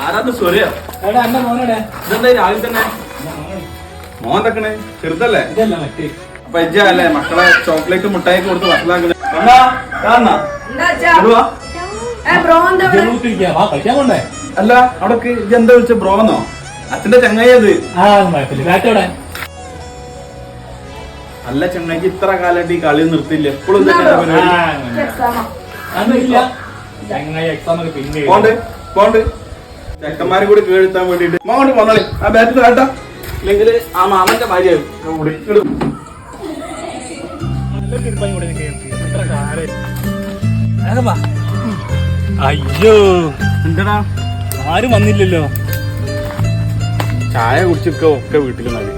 ആരാന്ന് സൊറിയ ഇതെന്താ രാവിലെ തന്നെ മോൻ തക്കണേ ചെറുതല്ലേ അപ്പൊ എജ്ജല്ലേ മക്കളെ ചോക്ലേറ്റ് മുട്ടായി കൊടുത്ത് വഷളാക്കണേ അല്ല അവിടെ ഇതെന്താ വിളിച്ച ബ്രോന്നോ അച്ഛന്റെ ചങ്ങായത് അല്ല ചങ്ങായിക്ക് ഇത്ര കാലമായിട്ട് ഈ കളി നിർത്തില്ല എപ്പോഴും പോണ്ട് ചെക്കന്മാരെ കൂടി കേഴ്ത്താൻ വേണ്ടിട്ട് മോണ്ട് പോന്നോളി ആ ബാറ്റ് കാട്ടാ ഇല്ലെങ്കിൽ ആ മാമന്റെ ഭാര്യ അയ്യോ എന്താടാ ആരും വന്നില്ലല്ലോ. ചായ കുടിച്ചൊക്കെ ഒക്കെ വീട്ടിൽ മതി.